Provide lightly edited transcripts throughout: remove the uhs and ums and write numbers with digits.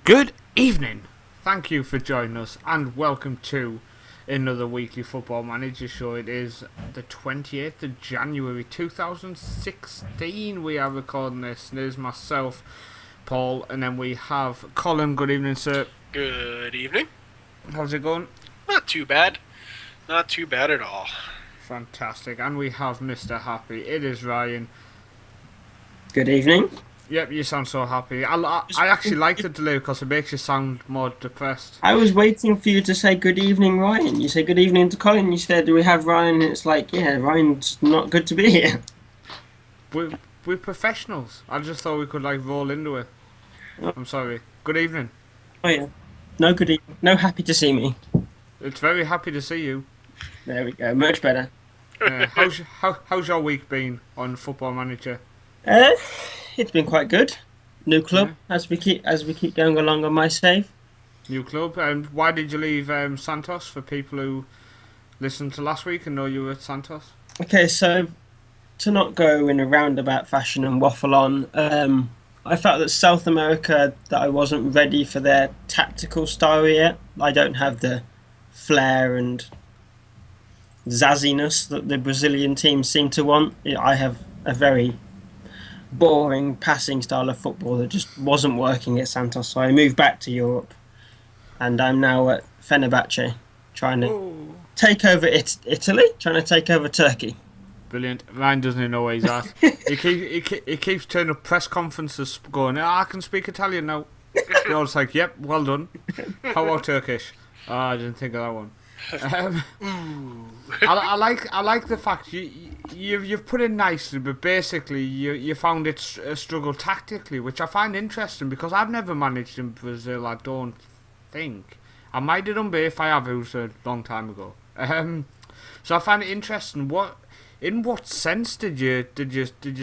Good evening. Thank you for joining us and welcome to another weekly Football Manager show. It is the 28th of January 2016. We are recording this. There's myself, Paul, and then we have Colin. Good evening, sir. Good evening. How's it going? Not too bad. Not too bad at all. Fantastic. And we have Mr. Happy. It is Ryan. Good evening. Yep, you sound so happy. I actually like the delay because it makes you sound more depressed. I was waiting for you to say good evening, Ryan. You said good evening to Colin. You said, do we have Ryan? And it's like, yeah, Ryan's not good to be here. We're professionals. I just thought we could roll into it. I'm sorry. Good evening. Oh yeah. No good evening. No happy to see me. It's very happy to see you. There we go. Much better. How's your week been on Football Manager? It's been quite good. New club as we keep going along on my save. New club. And why did you leave Santos? For people who listened to last week and know you were at Santos. Okay, so to not go in a roundabout fashion and waffle on, I felt that South America, that I wasn't ready for their tactical style yet. I don't have the flair and zazziness that the Brazilian teams seem to want. I have a very boring passing style of football that just wasn't working at Santos, so I moved back to Europe, and I'm now at Fenerbahce, trying to take over Italy, trying to take over Turkey. Brilliant. Ryan doesn't even know where he's at. he keeps turning up press conferences going, I can speak Italian now. They're all just like, yep, well done. How about Turkish? I didn't think of that one. I like the fact you've put it nicely, but basically you found it a struggle tactically, which I find interesting because I've never managed in Brazil. I don't think I might have done, but if I have, it was a long time ago. So I find it interesting. In what sense did you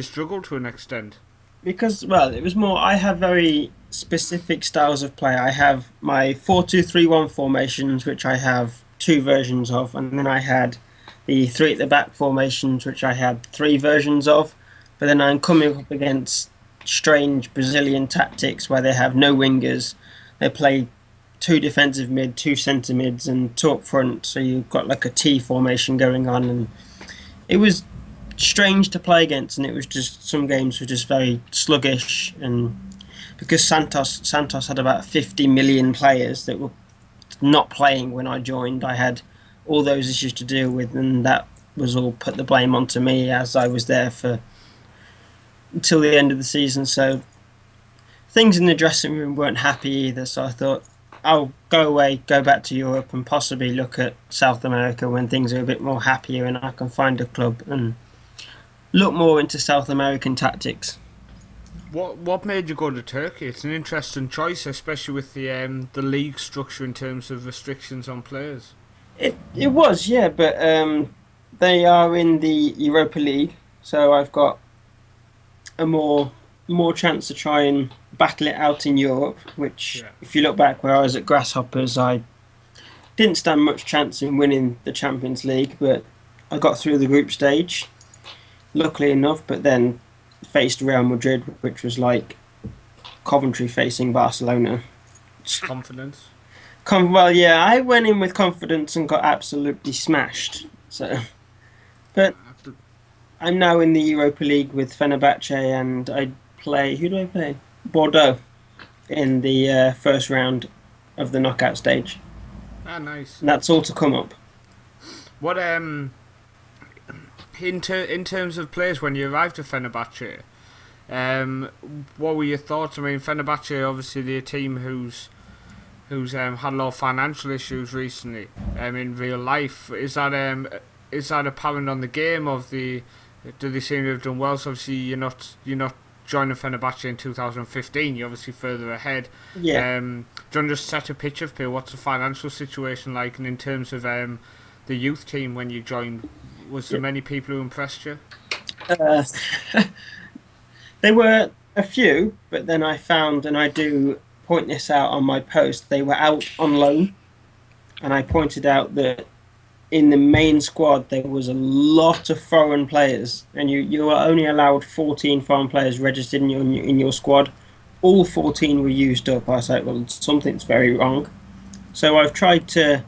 struggle to an extent? Because, well, it was more, I have very specific styles of play. I have my 4-2-3-1 formations, which I have two versions of, and then I had the three at the back formations, which I had three versions of. But then I'm coming up against strange Brazilian tactics where they have no wingers. They play two defensive mid, two centre mids, and two up front. So you've got like a T formation going on, and it was strange to play against. And it was just, some games were just very sluggish, and because Santos had about 50 million players that were not playing when I joined, I had all those issues to deal with, and that was all put the blame onto me as I was there for until the end of the season. So things in the dressing room weren't happy either, so I thought I'll go away, go back to Europe, and possibly look at South America when things are a bit more happier and I can find a club and look more into South American tactics. What made you go to Turkey? It's an interesting choice, especially with the league structure in terms of restrictions on players. It was, yeah, but they are in the Europa League, so I've got a more chance to try and battle it out in Europe, which, if you look back where I was at Grasshoppers, I didn't stand much chance in winning the Champions League, but I got through the group stage, luckily enough, but then faced Real Madrid, which was like Coventry facing Barcelona. Confidence? Well, yeah, I went in with confidence and got absolutely smashed. So, but I'm now in the Europa League with Fenerbahce, and I play. Who do I play? Bordeaux in the first round of the knockout stage. Ah, nice. And that's all to come up. What in terms of players when you arrived at Fenerbahce, what were your thoughts? I mean, Fenerbahce obviously they're a team who's had a lot of financial issues recently. In real life, is that apparent on the game? Do they seem to have done well? So obviously you're not joining Fenerbahce in 2015. You're obviously further ahead. Yeah. Do you want to just set a picture of what's the financial situation like, and in terms of the youth team when you joined? Was there many people who impressed you? There were a few, but then I found, and I do point this out on my post, they were out on loan, and I pointed out that in the main squad there was a lot of foreign players, and you were only allowed 14 foreign players registered in your squad. all 14 were used up. I was like, well, something's very wrong. So I've tried to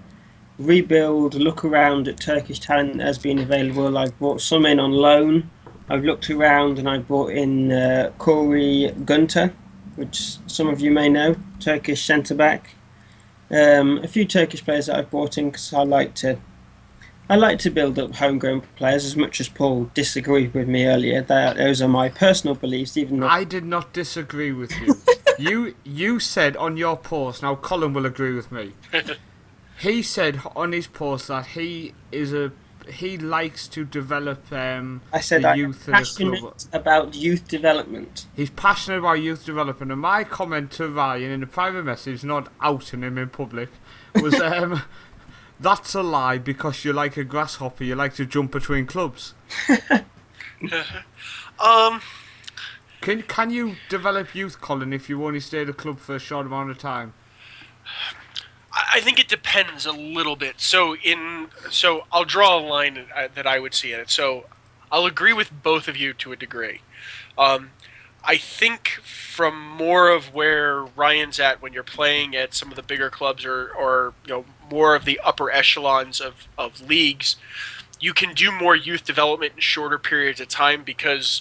rebuild, look around at Turkish talent that has been available. I've brought some in on loan. I've looked around and I brought in Corey Gunter, which some of you may know, Turkish centre-back. A few Turkish players that I've brought in because I like to build up homegrown players. As much as Paul disagreed with me earlier, those are my personal beliefs. Even though I did not disagree with you. You said on your post. Now Colin will agree with me. He said on his post that he likes to develop I said the I'm youth in the passionate club. about youth development. He's passionate about youth development, and my comment to Ryan in a private message, not outing him in public, was that's a lie because you're like a grasshopper. You like to jump between clubs. Can you develop youth, Colin, if you only stay at a club for a short amount of time? I think it depends a little bit. So I'll draw a line that I would see in it. So I'll agree with both of you to a degree. I think from more of where Ryan's at when you're playing at some of the bigger clubs or more of the upper echelons of leagues, you can do more youth development in shorter periods of time because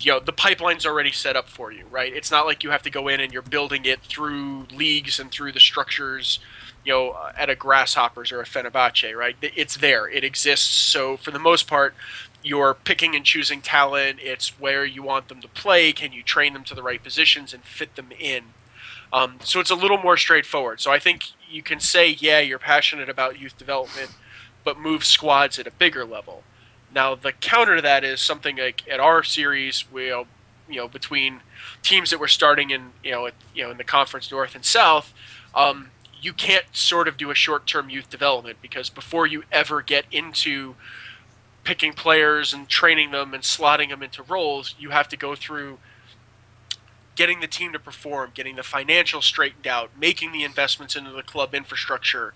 the pipeline's already set up for you, right? It's not like you have to go in and you're building it through leagues and through the structures, at a Grasshoppers or a Fenerbahce, right? It's there. It exists. So for the most part, you're picking and choosing talent. It's where you want them to play. Can you train them to the right positions and fit them in? So it's a little more straightforward. So I think you can say, yeah, you're passionate about youth development, but move squads at a bigger level. Now, the counter to that is something like at our series, between teams that were starting in the Conference North and South, you can't sort of do a short-term youth development because before you ever get into picking players and training them and slotting them into roles, you have to go through getting the team to perform, getting the financials straightened out, making the investments into the club infrastructure,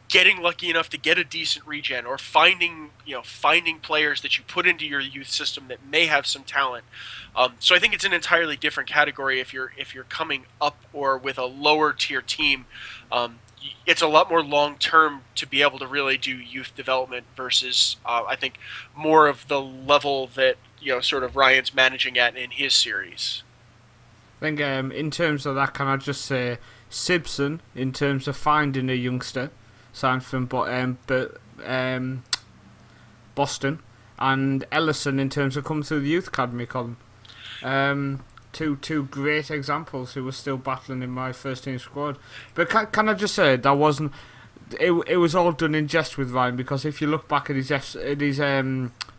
getting lucky enough to get a decent regen, or finding players that you put into your youth system that may have some talent. So I think it's an entirely different category if you're coming up or with a lower tier team. It's a lot more long term to be able to really do youth development versus I think more of the level that sort of Ryan's managing at in his series. I think in terms of that, can I just say Simpson in terms of finding a youngster signed from Boston, and Ellison in terms of coming through the youth academy, Colin. Two great examples who were still battling in my first team squad. But can I just say that wasn't. It was all done in jest with Ryan, because if you look back at his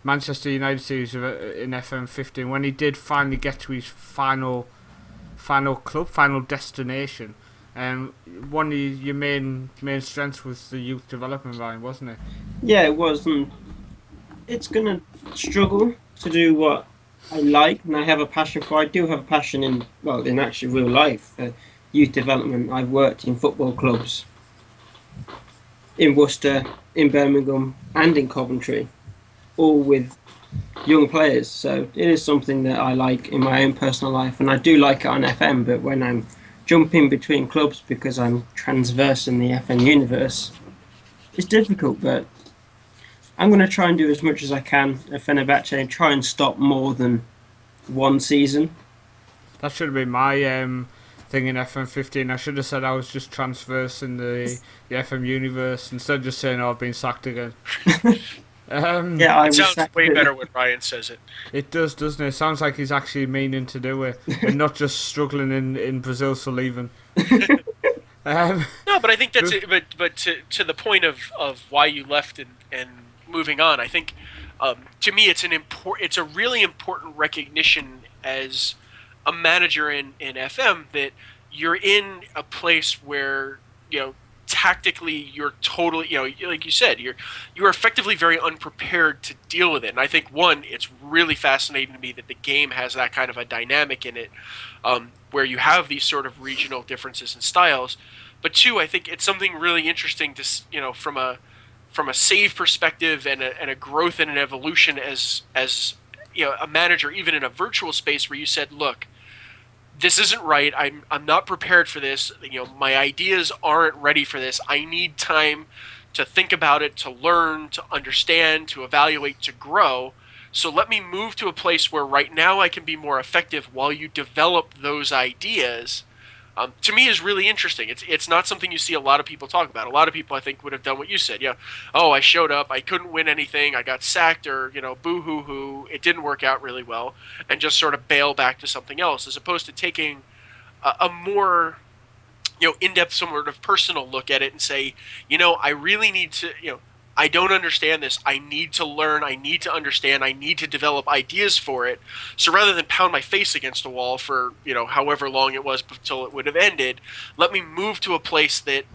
Manchester United series in FM15, when he did finally get to his final club, final destination. One of your main strengths was the youth development, Ryan, wasn't it? Yeah, it was. And it's going to struggle to do what I like and I have a passion for. I do have a passion in actually real life, youth development. I've worked in football clubs in Worcester, in Birmingham and in Coventry, all with young players. So it is something that I like in my own personal life, and I do like it on FM, but when I'm jumping between clubs because I'm transverse in the FM universe, it's difficult, but I'm going to try and do as much as I can at Fenerbahce and try and stop more than one season. That should have been my thing in FM15. I should have said I was just transverse in the FM universe instead of just saying I've been sacked again. Yeah, it sounds way better when Ryan says it. It does, doesn't it? It sounds like he's actually meaning to do it and not just struggling in Brazil for leaving. No, but I think that's it. But to the point of why you left and moving on, I think to me it's a really important recognition as a manager in FM that you're in a place where tactically you're totally like you said you're effectively very unprepared to deal with it. And I think it's really fascinating to me that the game has that kind of a dynamic in it, where you have these sort of regional differences in styles. But two, I think it's something really interesting to from a save perspective and a growth and an evolution as a manager, even in a virtual space where you said, look, this isn't right. I'm not prepared for this. My ideas aren't ready for this. I need time to think about it, to learn, to understand, to evaluate, to grow. So let me move to a place where right now I can be more effective while you develop those ideas. To me, is really interesting. It's not something you see a lot of people talk about. A lot of people, I think, would have done what you said. Oh, I showed up, I couldn't win anything, I got sacked, or boo hoo hoo, it didn't work out really well, and just sort of bail back to something else, as opposed to taking a more in-depth, sort of personal look at it and say, I really need to, I don't understand this. I need to learn. I need to understand. I need to develop ideas for it. So rather than pound my face against a wall for, however long it was until it would have ended, let me move to a place that,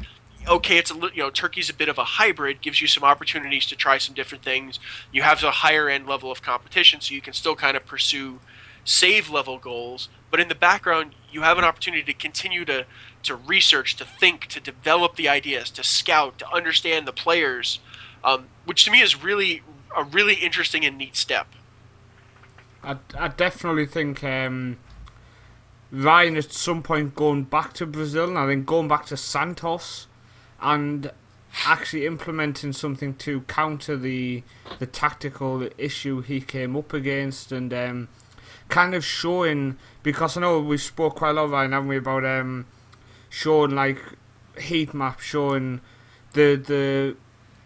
okay, it's Turkey's a bit of a hybrid, gives you some opportunities to try some different things. You have a higher end level of competition, so you can still kind of pursue save level goals. But in the background, you have an opportunity to continue to research, to think, to develop the ideas, to scout, to understand the players. Which to me is really a really interesting and neat step. I definitely think Ryan at some point going back to Brazil, and I think going back to Santos and actually implementing something to counter the tactical issue he came up against, and kind of showing, because I know we spoke quite a lot, Ryan, haven't we, about showing like heat map, showing the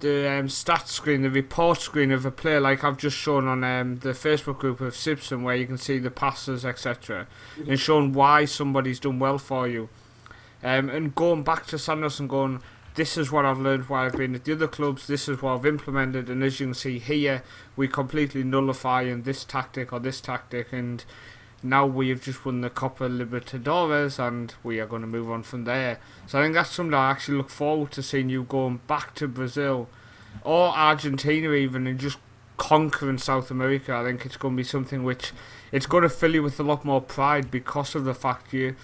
stats screen, the report screen of a player, like I've just shown on the Facebook group of Simpson, where you can see the passes, etc., and showing why somebody's done well for you, and going back to Santos and going, this is what I've learned while I've been at the other clubs, this is what I've implemented, and as you can see here, we completely nullify in this tactic or this tactic, and now we have just won the Copa Libertadores and we are going to move on from there. So I think that's something I actually look forward to seeing you going back to Brazil or Argentina even, and just conquering South America. I think it's going to be something which it's going to fill you with a lot more pride, because of the fact you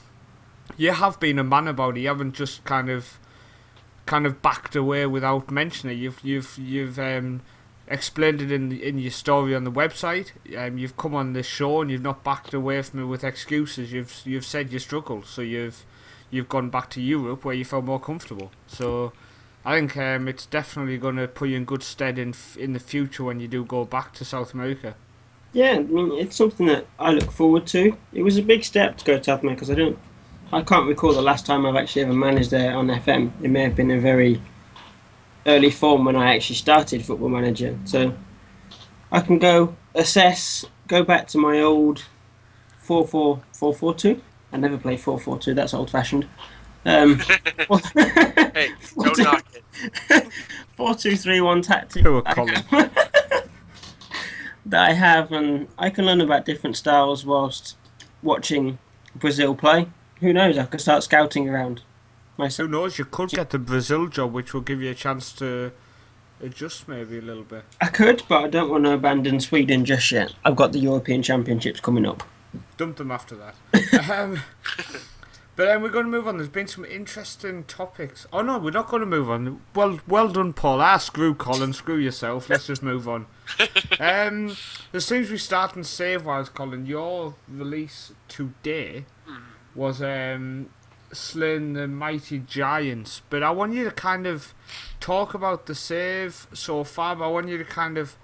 have been a man about it. You haven't just kind of backed away without mentioning it. You've explained it in your story on the website. You've come on this show and you've not backed away from it with excuses. You've said you struggled, so you've gone back to Europe where you felt more comfortable. So I think it's definitely going to put you in good stead in the future when you do go back to South America. Yeah, I mean, it's something that I look forward to. It was a big step to go to South America, because I can't recall the last time I've actually ever managed there on FM. It may have been a very early form when I actually started Football Manager. So I can go assess, go back to my old 4-4-4-4-2. I never played 4-4-2, that's old fashioned. Hey, don't knock it. 4-2-3-1 tactic that I have, and I can learn about different styles whilst watching Brazil play. Who knows, I could start scouting around myself. Who knows, you could get the Brazil job, which will give you a chance to adjust maybe a little bit. I could, but I don't want to abandon Sweden just yet. I've got the European Championships coming up. Dump them after that. But we're going to move on. There's been some interesting topics. Oh no, we're not going to move on. Well done, Paul. Screw Colin, screw yourself. Let's just move on. As soon as we start and save-wise, Colin, your release today was slaying the mighty giants. But I want you to kind of talk about the save so far, but I want you to kind of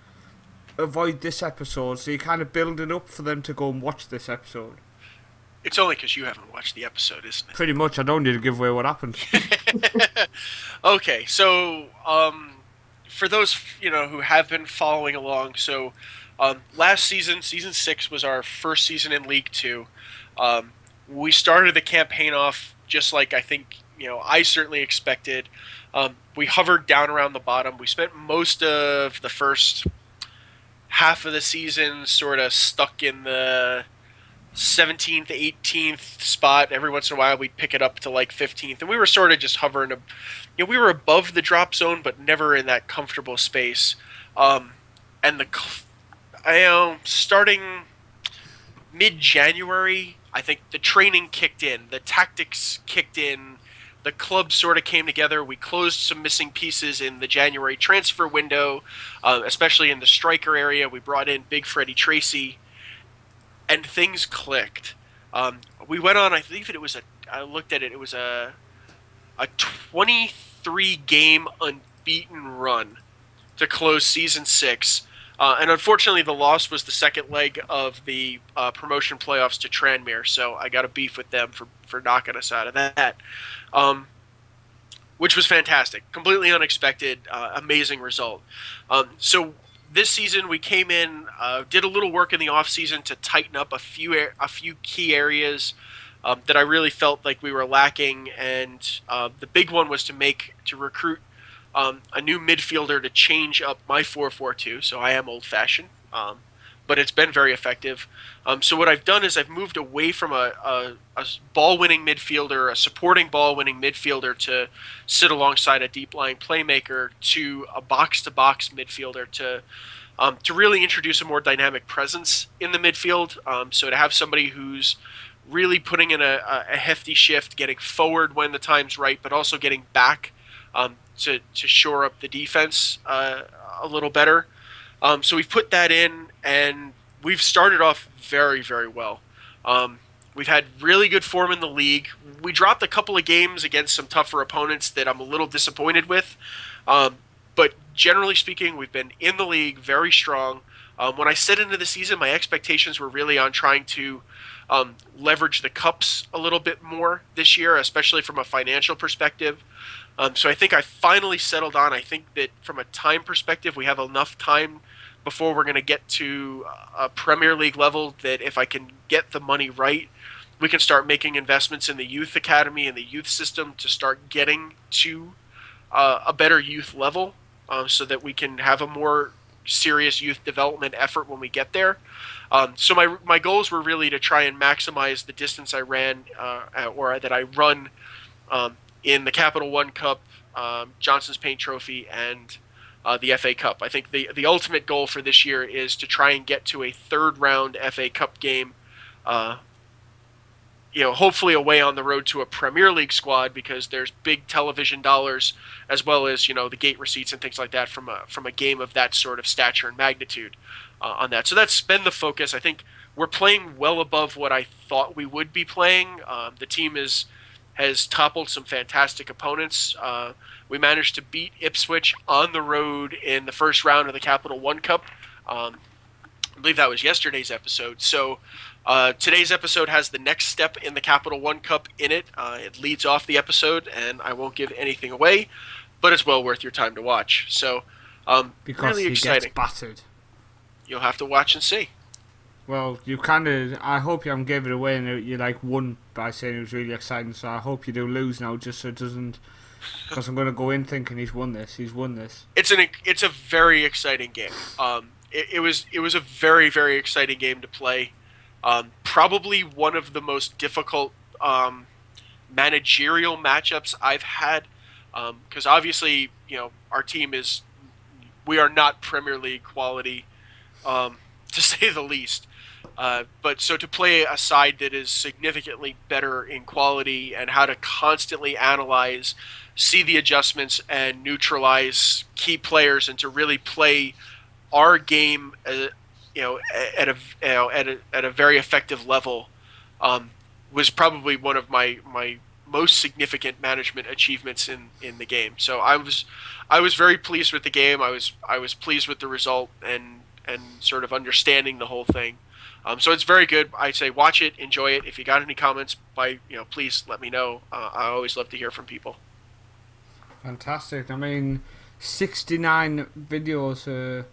avoid this episode, so you kind of build it up for them to go and watch this episode. It's only because you haven't watched the episode, isn't it? Pretty much. I don't need to give away what happened. Okay, so for those who have been following along, so last season, season 6 was our first season in League 2. We started the campaign off just like I think I certainly expected. We hovered down around the bottom. We spent most of the first half of the season sort of stuck in the 17th, 18th spot. Every once in a while we'd pick it up to like 15th, and we were sort of just hovering. We were above the drop zone, but never in that comfortable space. And starting mid-January, I think the training kicked in, the tactics kicked in, the club sort of came together. We closed some missing pieces in the January transfer window, especially in the striker area. We brought in Big Freddie Tracy, and things clicked. We went on. I believe it was a. I looked at it. It was a 23 game unbeaten run to close season 6. And unfortunately, the loss was the second leg of the promotion playoffs to Tranmere. So I got a beef with them for knocking us out of that, which was fantastic, completely unexpected, amazing result. So this season we came in, did a little work in the off season to tighten up a few key areas that I really felt like we were lacking, and the big one was to recruit a new midfielder to change up my 4-4-2. So I am old-fashioned, but it's been very effective. So what I've done is I've moved away from a ball-winning midfielder, a supporting ball-winning midfielder to sit alongside a deep-lying playmaker, to a box-to-box midfielder to really introduce a more dynamic presence in the midfield. So to have somebody who's really putting in a hefty shift, getting forward when the time's right, but also getting back to shore up the defense a little better. So we've put that in, and we've started off very, very well. We've had really good form in the league. We dropped a couple of games against some tougher opponents that I'm a little disappointed with. But generally speaking, we've been in the league very strong. When I set into the season, my expectations were really on trying to leverage the cups a little bit more this year, especially from a financial perspective. So I think I finally settled on. I think that from a time perspective, we have enough time before we're going to get to a Premier League level that if I can get the money right, we can start making investments in the youth academy and the youth system to start getting to a better youth level, so that we can have a more serious youth development effort when we get there. So my goals were really to try and maximize the distance I ran or that I run in the Capital One Cup, Johnson's Paint Trophy, and the FA Cup. I think the ultimate goal for this year is to try and get to a third round FA Cup game, hopefully away on the road to a Premier League squad, because there's big television dollars as well as the gate receipts and things like that from a game of that sort of stature and magnitude on that. So that's been the focus. I think we're playing well above what I thought we would be playing. The team has toppled some fantastic opponents. We managed to beat Ipswich on the road in the first round of the Capital One Cup. I believe that was yesterday's episode. So today's episode has the next step in the Capital One Cup in it. It leads off the episode, and I won't give anything away, but it's well worth your time to watch. So because really he exciting. gets battered. You'll have to watch and see. Well, you kind of. I hope you haven't gave it away and you won by saying it was really exciting. So I hope you do lose now, just so it doesn't. Because I'm going to go in thinking he's won this. He's won this. It's a very exciting game. It was a very, very exciting game to play. Probably one of the most difficult managerial matchups I've had. Because obviously, our team we are not Premier League quality, to say the least. But so to play a side that is significantly better in quality and how to constantly analyze, see the adjustments, and neutralize key players, and to really play our game, at a very effective level, was probably one of my most significant management achievements in the game. So I was very pleased with the game. I was pleased with the result and sort of understanding the whole thing. So it's very good. I'd say watch it, enjoy it. If you got any comments, please let me know. I always love to hear from people. Fantastic. I mean, 69 videos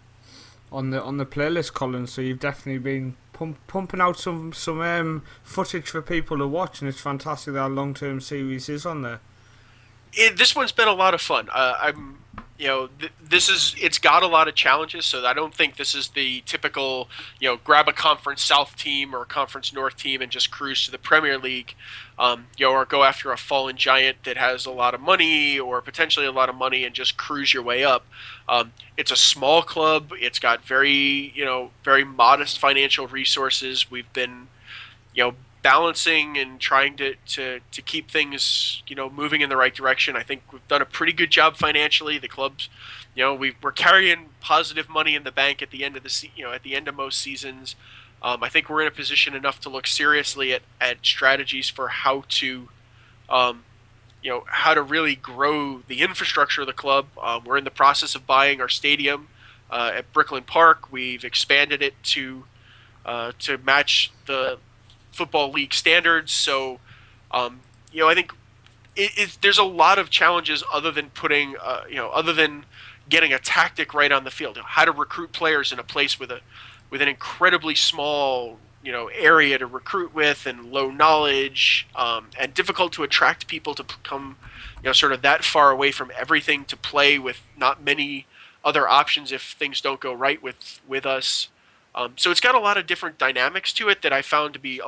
on the playlist, Colin. So you've definitely been pumping out some footage for people to watch, and it's fantastic that our long-term series is on there. This one's been a lot of fun. It's got a lot of challenges, so I don't think this is the typical, grab a Conference South team or a Conference North team and just cruise to the Premier League, or go after a fallen giant that has a lot of money or potentially a lot of money and just cruise your way up. It's a small club. It's got very modest financial resources. We've been, balancing and trying to keep things moving in the right direction. I think we've done a pretty good job financially. The club's we're carrying positive money in the bank at the end of at the end of most seasons. I think we're in a position enough to look seriously at strategies for how to, um, how to really grow the infrastructure of the club. We're in the process of buying our stadium at Brooklyn Park. We've expanded it to match the football league standards. So, I think there's a lot of challenges other than other than getting a tactic right on the field. How to recruit players in a place with an incredibly small area to recruit with and low knowledge, and difficult to attract people to come sort of that far away from everything to play with not many other options if things don't go right with us. So it's got a lot of different dynamics to it that I found to be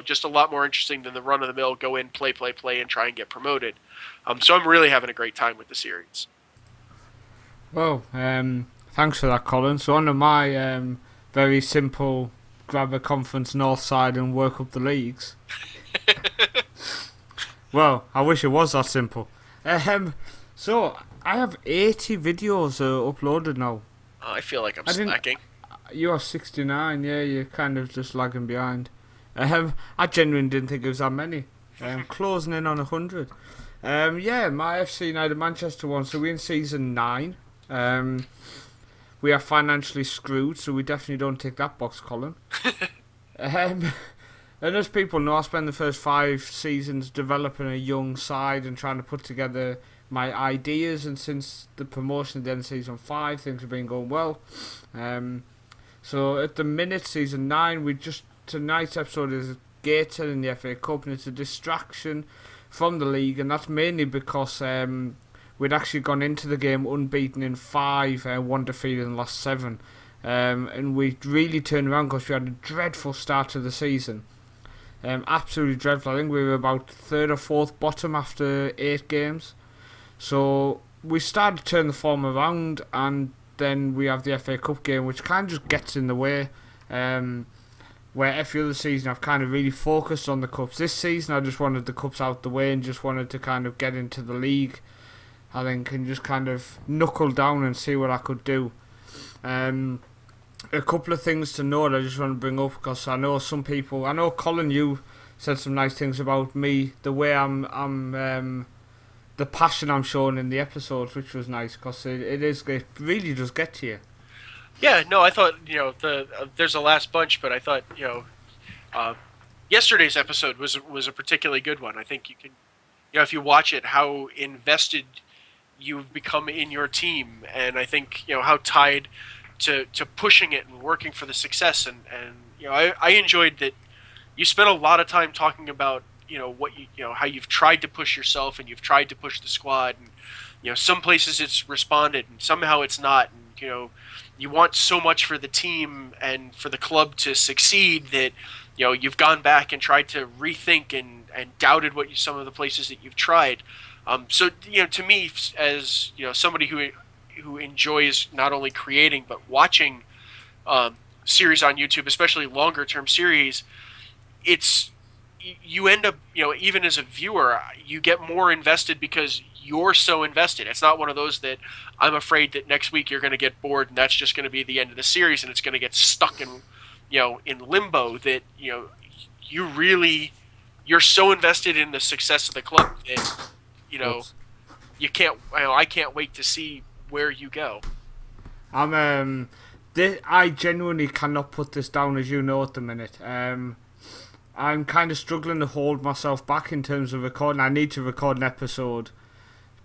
just a lot more interesting than the run of the mill go in, play, and try and get promoted. So I'm really having a great time with the series. Well, thanks for that, Colin. So on to my very simple grab a conference north side and work up the leagues. Well, I wish it was that simple. So I have 80 videos uploaded now. I feel like I'm slacking. You're 69, yeah, you're kind of just lagging behind. I genuinely didn't think it was that many. Closing in on 100. Yeah, my FC United Manchester one, so we're in season 9. We are financially screwed, so we definitely don't tick that box, Colin. And as people know, I spent the first 5 seasons developing a young side and trying to put together my ideas, and since the promotion at the end of season 5, things have been going well. So at the minute, season 9, tonight's episode is Gator in the FA Cup, and it's a distraction from the league, and that's mainly because we'd actually gone into the game unbeaten in 5, 1 defeated in the last 7, and we really turned around because we had a dreadful start to the season. Absolutely dreadful. I think we were about 3rd or 4th bottom after 8 games. So we started to turn the form around, and then we have the FA Cup game, which kind of just gets in the way. Where every other season I've kind of really focused on the cups. This season I just wanted the cups out the way and just wanted to kind of get into the league, I think, and just kind of knuckle down and see what I could do. A couple of things to note I just want to bring up, because I know some people, I know Colin, you said some nice things about me, the way I'm the passion I'm showing in the episodes, which was nice, because it really does get to you. Yeah, no, I thought there's a last bunch, but I thought yesterday's episode was a particularly good one. I think you can, if you watch it, how invested you've become in your team, and I think how tied to pushing it and working for the success, and I enjoyed that you spent a lot of time talking about what how you've tried to push yourself and you've tried to push the squad, and some places it's responded and somehow it's not, and you want so much for the team and for the club to succeed that you've gone back and tried to rethink and doubted some of the places that you've tried. So to me, as somebody who enjoys not only creating but watching series on YouTube, especially longer term series, you end up, even as a viewer, you get more invested because you're so invested. It's not one of those that I'm afraid that next week you're going to get bored and that's just going to be the end of the series and it's going to get stuck in limbo, that you're so invested in the success of the club that I can't wait to see where you go. I genuinely cannot put this down, as you know, at the minute. I'm kind of struggling to hold myself back in terms of recording. I need to record an episode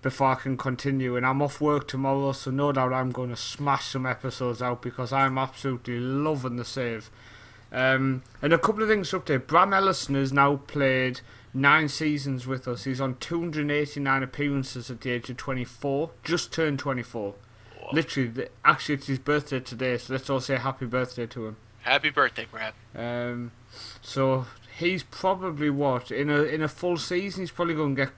before I can continue, and I'm off work tomorrow, so no doubt I'm going to smash some episodes out because I'm absolutely loving the save. And a couple of things to update. Bram Ellison has now played 9 seasons with us. He's on 289 appearances at the age of 24, just turned 24. Whoa. Literally, actually it's his birthday today, so let's all say happy birthday to him. Happy birthday, Brad. So he's probably in a full season he's probably going to get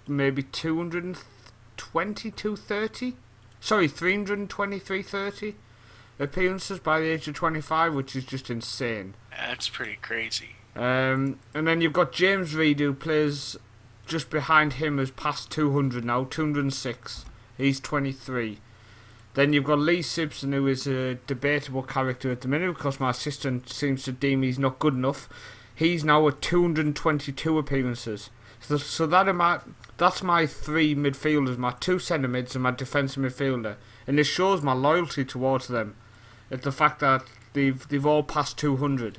maybe 220, 230. Sorry, 320, 330 appearances by the age of 25, which is just insane. That's pretty crazy. And then you've got James Reid, who plays just behind him, has passed 200 now, 206. He's 23. Then you've got Lee Simpson, who is a debatable character at the minute because my assistant seems to deem he's not good enough. He's now at 222 appearances. So that's my three midfielders, my two centre mids and my defensive midfielder. And it shows my loyalty towards them. It's the fact that they've all passed 200.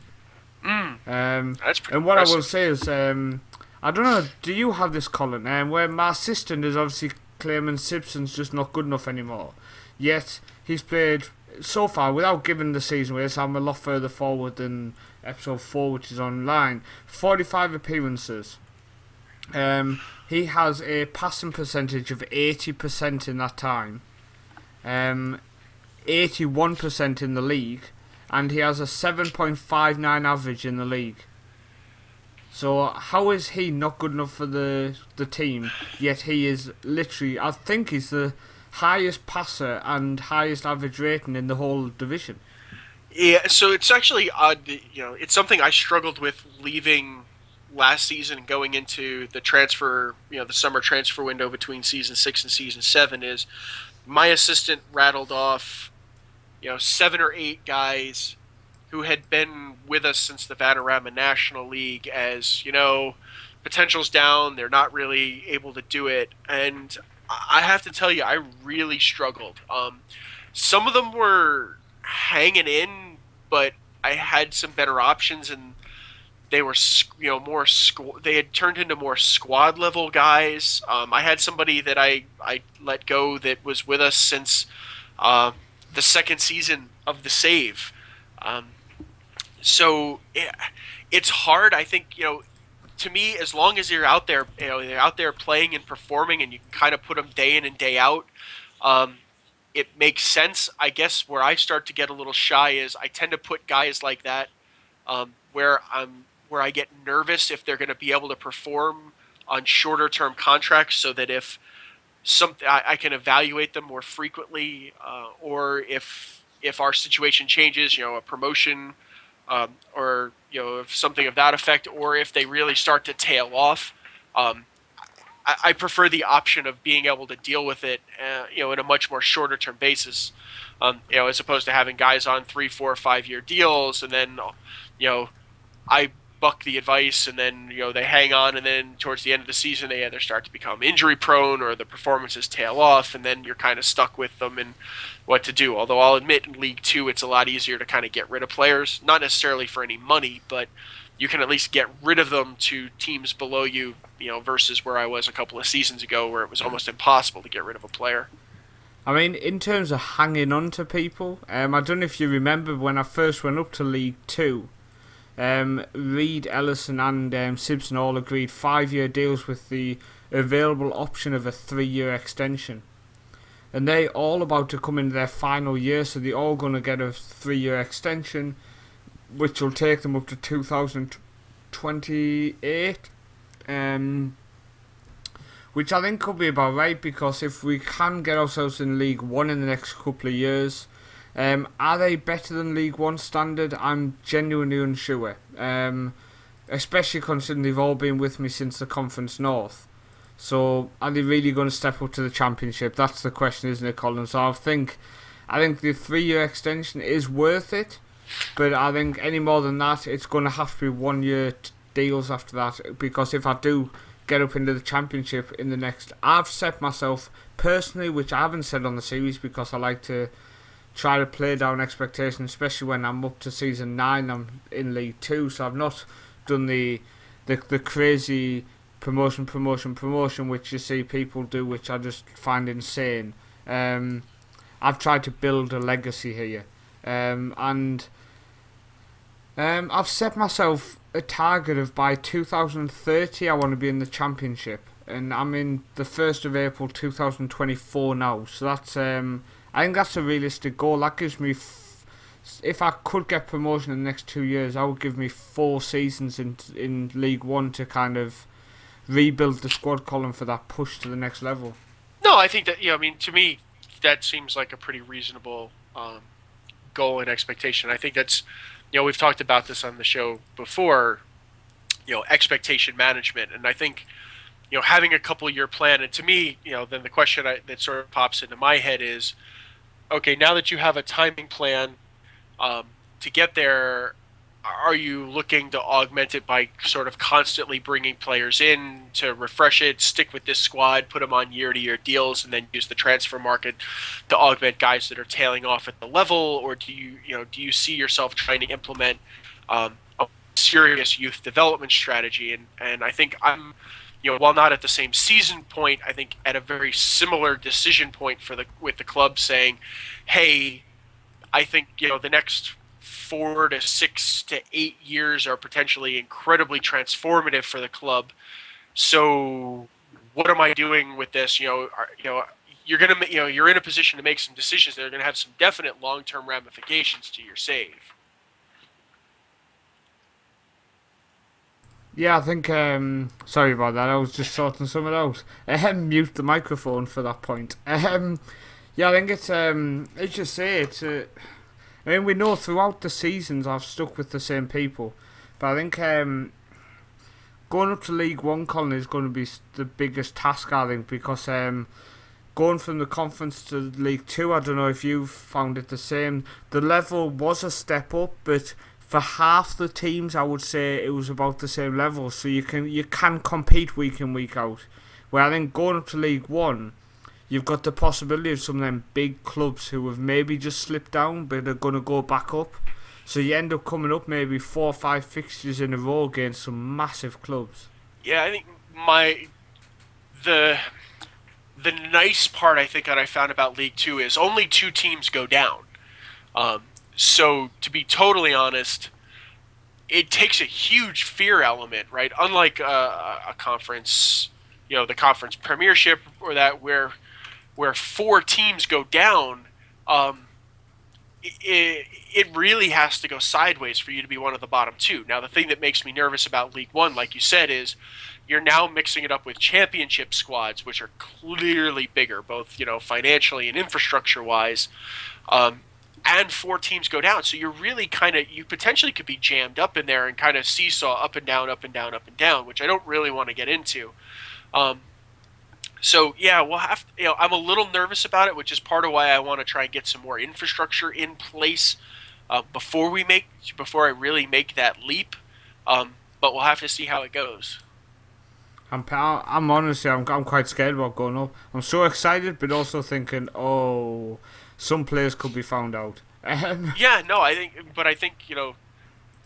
That's pretty and what impressive. I will say is, I don't know, do you have this, Colin? Where my assistant is obviously claiming Simpson's just not good enough anymore. Yet, he's played, so far, without giving the season away, so I'm a lot further forward than episode 4, which is online, 45 appearances. He has a passing percentage of 80% in that time. 81% in the league. And he has a 7.59 average in the league. So how is he not good enough for the team, yet he is literally, I think he's the highest passer and highest average rating in the whole division. Yeah, so it's actually odd. It's something I struggled with leaving last season and going into the transfer, the summer transfer window between season 6 and season 7 is my assistant rattled off, 7 or 8 guys who had been with us since the Vanarama National League as, potential's down, they're not really able to do it. And I have to tell you, I really struggled. Some of them were hanging in, but I had some better options, and they were, more they had turned into more squad level guys. I had somebody that I let go that was with us since the second season of the save. So it's hard. I think, to me, as long as you're out there, they're out there playing and performing, and you can kind of put them day in and day out, it makes sense. I guess where I start to get a little shy is I tend to put guys like that where I get nervous if they're going to be able to perform on shorter term contracts, so that if I can evaluate them more frequently, or if our situation changes, a promotion, or if something of that effect, or if they really start to tail off, I prefer the option of being able to deal with it, in a much more shorter term basis, as opposed to having guys on 3, 4, 5 year deals, and then, I buck the advice, and then they hang on, and then towards the end of the season they either start to become injury prone or the performances tail off, and then you're kind of stuck with them and what to do. Although I'll admit in League 2 it's a lot easier to kind of get rid of players, not necessarily for any money, but you can at least get rid of them to teams below you, versus where I was a couple of seasons ago where it was almost impossible to get rid of a player. I mean, in terms of hanging on to people, I don't know if you remember when I first went up to League 2, Reed, Ellison and Simpson all agreed 5-year deals with the available option of a 3-year extension. And they're all about to come into their final year, so they're all going to get a 3-year extension, which will take them up to 2028. Which I think could be about right, because if we can get ourselves in League 1 in the next couple of years, are they better than League 1 standard? I'm genuinely unsure, especially considering they've all been with me since the Conference North. So are they really going to step up to the Championship? That's the question, isn't it, Colin? So I think the 3-year extension is worth it, but I think any more than that, it's going to have to be 1-year deals after that, because if I do get up into the Championship in the next, I've set myself personally, which I haven't said on the series because I like to try to play down expectations, especially when I'm up to season 9, I'm in League 2, so I've not done the crazy promotion which you see people do, which I just find insane. I've tried to build a legacy here, and I've set myself a target of by 2030 I want to be in the Championship, and I'm in the 1st of April 2024 now, so that's I think that's a realistic goal. That gives me, if I could get promotion in the next 2 years, that would give me 4 seasons in League 1 to kind of rebuild the squad column for that push to the next level. No, I think that, to me, that seems like a pretty reasonable goal and expectation. I think that's, we've talked about this on the show before, expectation management. And I think, having a couple-year plan, and to me, then the question that sort of pops into my head is, okay, now that you have a timing plan to get there, are you looking to augment it by sort of constantly bringing players in to refresh it, stick with this squad, put them on year-to-year deals, and then use the transfer market to augment guys that are tailing off at the level, or do you see yourself trying to implement a serious youth development strategy? And I think I'm, while not at the same season point, I think at a very similar decision point with the club saying, hey, I think the next 4 to 6 to 8 years are potentially incredibly transformative for the club. So what am I doing with this? You're in a position to make some decisions that are going to have some definite long-term ramifications to your save. Yeah, I think. Sorry about that. I was just sorting something out. Mute the microphone for that point. Yeah, I think it's. As you say, it's. I mean, we know throughout the seasons I've stuck with the same people, but I think going up to League One, Colin, is going to be the biggest task. I think because going from the conference to League Two, I don't know if you've found it the same. The level was a step up, but for half the teams, I would say it was about the same level. So you can compete week in, week out. Where I think going up to League One, you've got the possibility of some of them big clubs who have maybe just slipped down but are going to go back up. So you end up coming up maybe 4 or 5 fixtures in a row against some massive clubs. Yeah, I think the nice part I think that I found about League Two is only 2 teams go down. So to be totally honest, it takes a huge fear element, right? Unlike a conference, the conference premiership or that where 4 teams go down, it really has to go sideways for you to be one of the bottom 2. Now, the thing that makes me nervous about League One, like you said, is you're now mixing it up with championship squads, which are clearly bigger, both financially and infrastructure-wise. And 4 teams go down, so you're really you potentially could be jammed up in there and kind of seesaw up and down, up and down, up and down, which I don't really want to get into. So yeah, we'll have to, I'm a little nervous about it, which is part of why I want to try and get some more infrastructure in place before I really make that leap. But we'll have to see how it goes. I'm honestly, I'm quite scared about going up. I'm so excited, but also thinking, oh, some players could be found out. Yeah, no, I think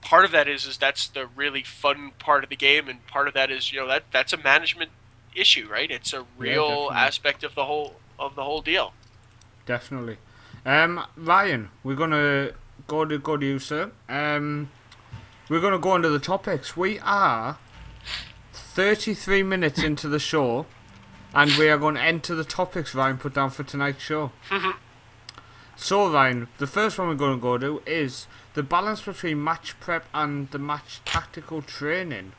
part of that is that's the really fun part of the game, and part of that is that's a management issue, right? It's a real aspect of the whole deal. Definitely. Ryan, we're gonna go to you, sir. We're gonna go into the topics. We are 33 minutes into the show, and we are going to enter the topics Ryan put down for tonight's show. So Ryan, the first one we're going to go to is the balance between match prep and the match tactical training.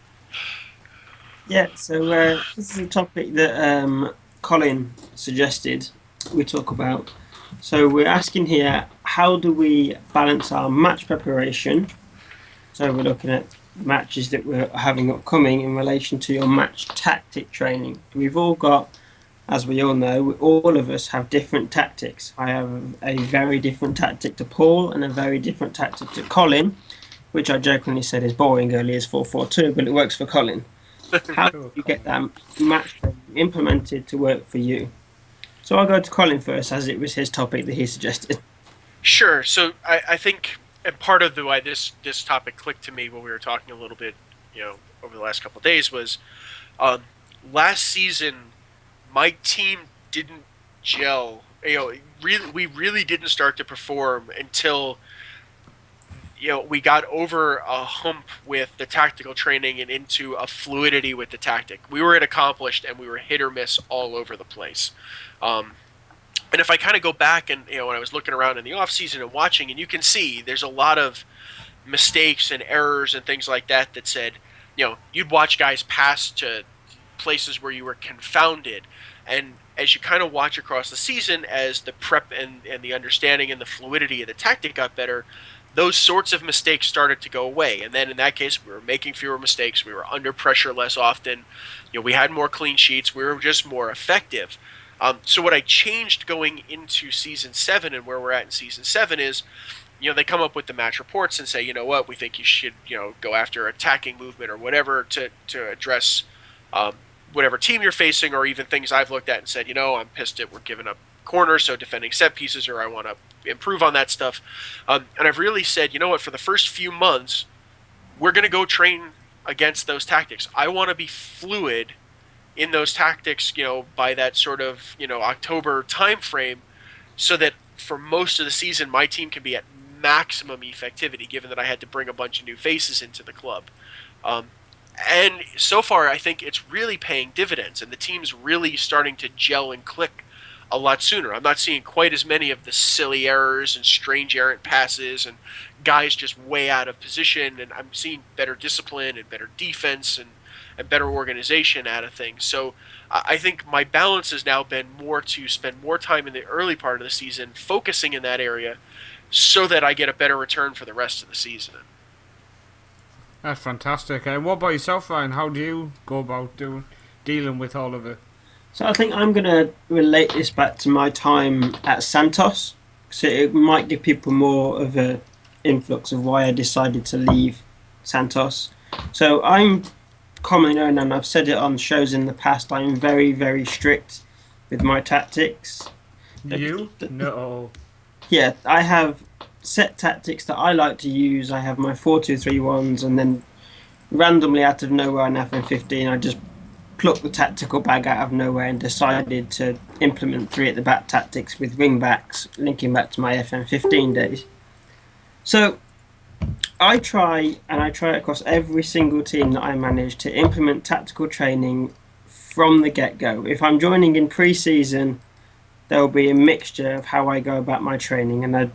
Yeah, so this is a topic that Colin suggested we talk about. So we're asking here, how do we balance our match preparation? So we're looking at matches that we're having upcoming in relation to your match tactic training. We've all got, as we all know, all of us have different tactics. I have a very different tactic to Paul and a very different tactic to Colin, which I jokingly said is boring early as 4-4-2, but it works for Colin. How do you get that match implemented to work for you? So I'll go to Colin first, as it was his topic that he suggested. Sure. So I think, and part of why this topic clicked to me when we were talking a little bit, over the last couple of days was, last season my team didn't gel. We really didn't start to perform until we got over a hump with the tactical training and into a fluidity with the tactic. We were accomplished and we were hit or miss all over the place. And if I kind of go back and when I was looking around in the off season and watching, and you can see there's a lot of mistakes and errors and things like that said, you'd watch guys pass to places where you were confounded. And as you kind of watch across the season, as the prep and the understanding and the fluidity of the tactic got better, those sorts of mistakes started to go away. And then in that case, we were making fewer mistakes. We were under pressure less often. We had more clean sheets. We were just more effective. So what I changed going into season 7 and where we're at in season 7 is, they come up with the match reports and say, you know what, we think you should, go after attacking movement or whatever to address whatever team you're facing, or even things I've looked at and said, I'm pissed at we're giving up corners, so defending set pieces, or I want to improve on that stuff. And I've really said, you know what, for the first few months, we're going to go train against those tactics. I want to be fluid in those tactics, by that sort of, October time frame, so that for most of the season, my team can be at maximum effectivity, given that I had to bring a bunch of new faces into the club. And so far, I think it's really paying dividends, and the team's really starting to gel and click a lot sooner. I'm not seeing quite as many of the silly errors and strange errant passes and guys just way out of position, and I'm seeing better discipline and better defense and better organization out of things. So I think my balance has now been more to spend more time in the early part of the season focusing in that area so that I get a better return for the rest of the season. That's fantastic. And what about yourself, Ryan? How do you go about dealing with all of it? So I think I'm going to relate this back to my time at Santos, so it might give people more of an influx of why I decided to leave Santos. So I'm commonly known, and I've said it on shows in the past, I'm very, very strict with my tactics. You? No. Yeah, I have set tactics that I like to use. I have my 4-2-3-1s, and then randomly out of nowhere in FM15, I just plucked the tactical bag out of nowhere and decided to implement 3 at the back tactics with wing backs, linking back to my FM15 days. So I try across every single team that I manage to implement tactical training from the get-go. If I'm joining in pre-season, there will be a mixture of how I go about my training, and I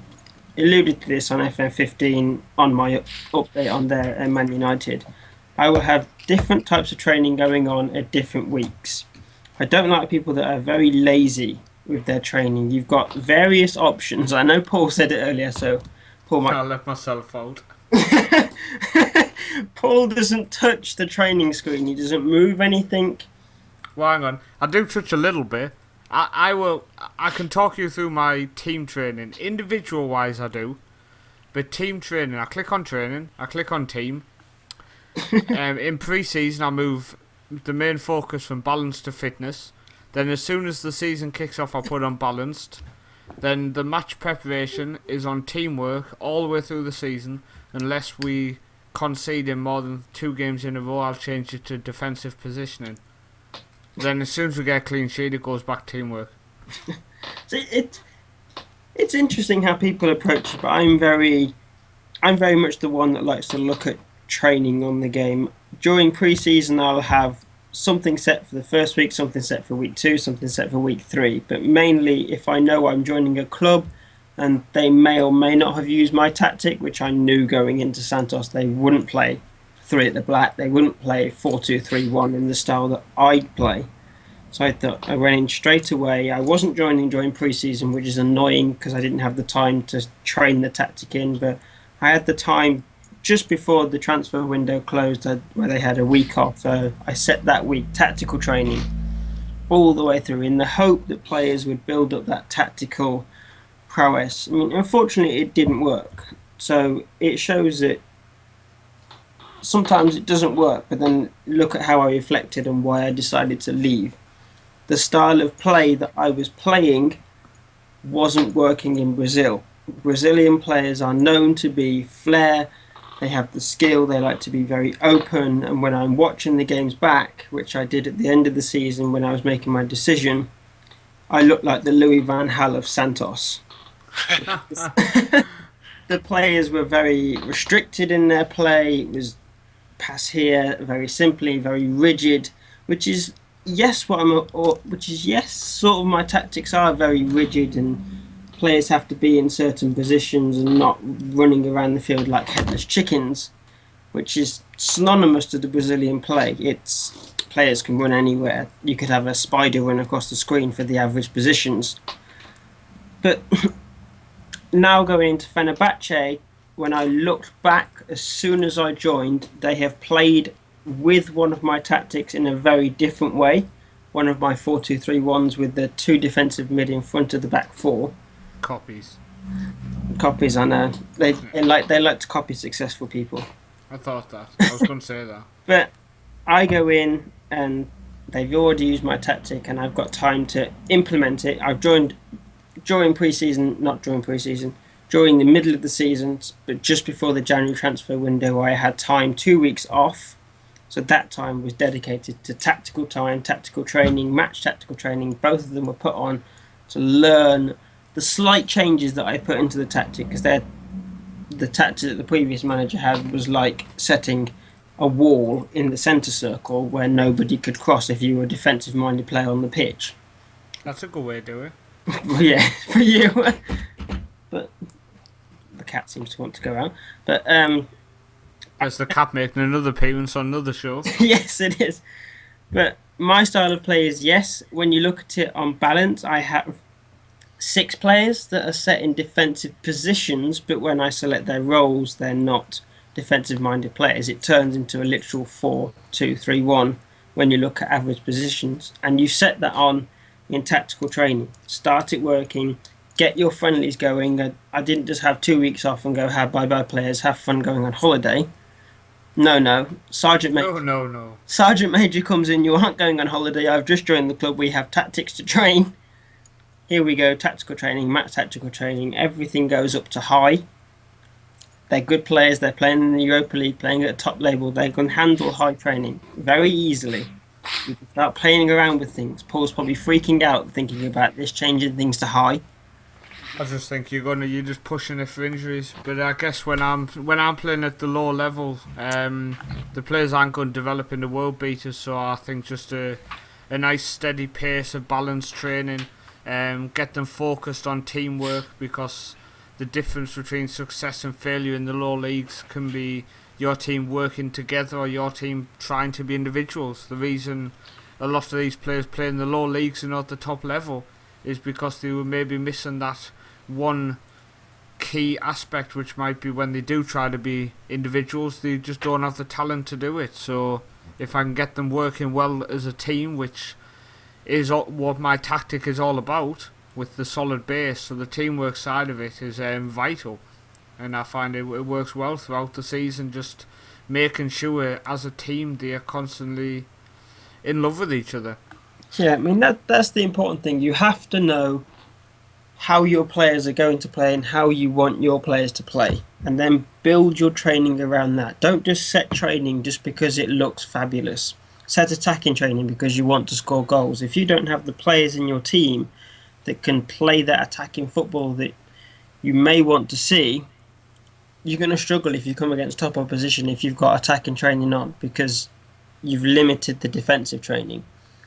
alluded to this on FM15 on my update on there at Man United. I will have different types of training going on at different weeks. I don't like people that are very lazy with their training. You've got various options. I know Paul said it earlier, so Paul might... I'll let myself out. Paul doesn't touch the training screen. He doesn't move anything. Well, hang on. I do touch a little bit. I can talk you through my team training. Individual wise I do. But team training, I click on training, I click on team. In pre-season I move the main focus from balanced to fitness. Then as soon as the season kicks off I put on balanced. Then the match preparation is on teamwork all the way through the season. Unless we concede in more than 2 games in a row, I'll change it to defensive positioning. Then as soon as we get a clean sheet, it goes back teamwork. So it's interesting how people approach it, but I'm very much the one that likes to look at training on the game. During pre-season, I'll have something set for the first week, something set for week 2, something set for week 3. But mainly, if I know I'm joining a club and they may or may not have used my tactic, which I knew going into Santos, they wouldn't play 3 at the black, they wouldn't play 4-2-3-1 in the style that I'd play. So I thought I went in straight away. I wasn't joining during pre-season, which is annoying because I didn't have the time to train the tactic in, but I had the time just before the transfer window closed, where they had a week off. I set that week tactical training all the way through in the hope that players would build up that tactical prowess. I mean, unfortunately, it didn't work. So it shows that sometimes it doesn't work, but then look at how I reflected and why I decided to leave. The style of play that I was playing wasn't working in Brazil. Brazilian players are known to be flair, they have the skill, they like to be very open, and when I'm watching the games back, which I did at the end of the season when I was making my decision, I looked like the Louis van Gaal of Santos. The players were very restricted in their play. It was pass here, very simply, very rigid, which is sort of my tactics are very rigid, and players have to be in certain positions and not running around the field like headless chickens, which is synonymous to the Brazilian play. It's players can run anywhere. You could have a spider run across the screen for the average positions. But now going into Fenerbahce, when I looked back as soon as I joined, they have played with one of my tactics in a very different way. one of my 4-2-3-1s with the 2 defensive mid in front of the back 4. Copies. Copies, I know. They like to copy successful people. I thought that. I was going to say that. But I go in and they've already used my tactic and I've got time to implement it. I've joined during the middle of the season, but just before the January transfer window, I had time, 2 weeks off. So that time was dedicated to tactical time, tactical training, match tactical training. Both of them were put on to learn the slight changes that I put into the tactic, because the tactic that the previous manager had was like setting a wall in the centre circle where nobody could cross if you were a defensive-minded player on the pitch. That's a good way to do it. Well, yeah, for you. But the cat seems to want to go out. But That's the cat making another appearance on another show. yes, it is. But my style of play is, yes, when you look at it on balance, I have 6 players that are set in defensive positions, but when I select their roles, they're not defensive-minded players. It turns into a literal 4-2-3-1 when you look at average positions. And you set that on in tactical training. Start it working. Get your friendlies going. I didn't just have 2 weeks off and go, bye-bye players, have fun going on holiday. No. Sergeant Major. No. Sergeant Major comes in, you aren't going on holiday, I've just joined the club, we have tactics to train. Here we go, tactical training, match tactical training, everything goes up to high. They're good players, they're playing in the Europa League, playing at a top level, they can handle high training very easily. You can start playing around with things. Paul's probably freaking out thinking about this, changing things to high. I just think you're just pushing it for injuries. But I guess when I'm playing at the low level, the players aren't going to develop into world beaters. So I think just a nice steady pace of balanced training, get them focused on teamwork, because the difference between success and failure in the low leagues can be your team working together or your team trying to be individuals. The reason a lot of these players play in the low leagues and not the top level is because they were maybe missing that one key aspect, which might be when they do try to be individuals, they just don't have the talent to do it. So if I can get them working well as a team, which is what my tactic is all about, with the solid base, so the teamwork side of it is vital. And I find it works well throughout the season, just making sure as a team they are constantly in love with each other. Yeah, I mean, that's the important thing. You have to know how your players are going to play and how you want your players to play, and then build your training around that. Don't just set training just because it looks fabulous. Set attacking training because you want to score goals. If you don't have the players in your team that can play that attacking football that you may want to see, you're going to struggle if you come against top opposition if you've got attacking training on, because you've limited the defensive training.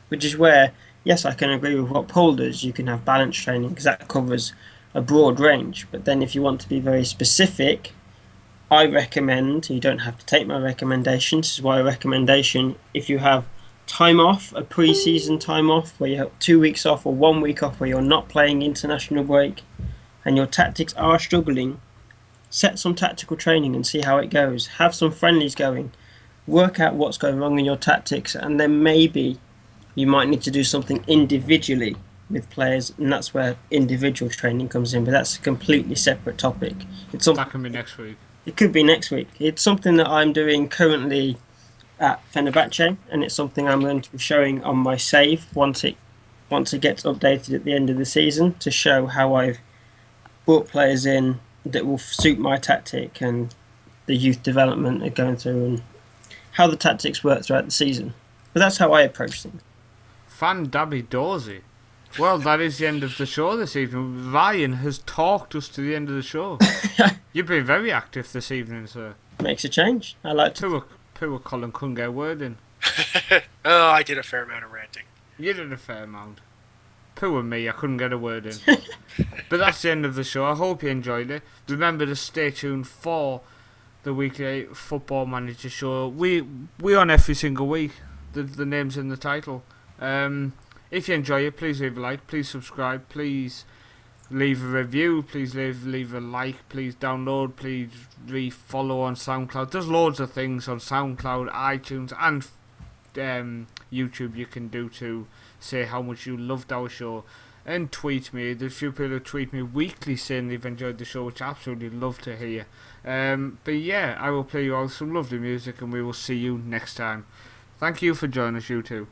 Which is where, yes, I can agree with what Paul does. You can have balanced training because that covers a broad range. But then if you want to be very specific, I recommend, you don't have to take my recommendations, this is why a recommendation, if you have time off, a pre-season time off, where you have 2 weeks off or 1 week off where you're not playing international break and your tactics are struggling, set some tactical training and see how it goes. Have some friendlies going. Work out what's going wrong in your tactics, and then maybe you might need to do something individually with players, and that's where individual training comes in, but that's a completely separate topic. That can be next week. It could be next week. It's something that I'm doing currently at Fenerbahce, and it's something I'm going to be showing on my save once it gets updated at the end of the season, to show how I've brought players in that will suit my tactic and the youth development are going through, and how the tactics work throughout the season. But that's how I approach things. Fan Dabby Dorsey. Well, that is the end of the show this evening. Ryan has talked us to the end of the show. You've been very active this evening, sir. Makes a change. I like to. Poor Colin couldn't get a word in. Oh, I did a fair amount of ranting. You did a fair amount. Poor me, I couldn't get a word in. But that's the end of the show. I hope you enjoyed it. Remember to stay tuned for the weekly Football Manager show. We on every single week. The name's in the title. If you enjoy it, please leave a like, please subscribe, please leave a review, please leave a like, please download, please follow on SoundCloud. There's loads of things on SoundCloud, iTunes and YouTube you can do to say how much you loved our show. And tweet me. There's a few people who tweet me weekly saying they've enjoyed the show, which I absolutely love to hear. But yeah, I will play you all some lovely music, and we will see you next time. Thank you for joining us, you two.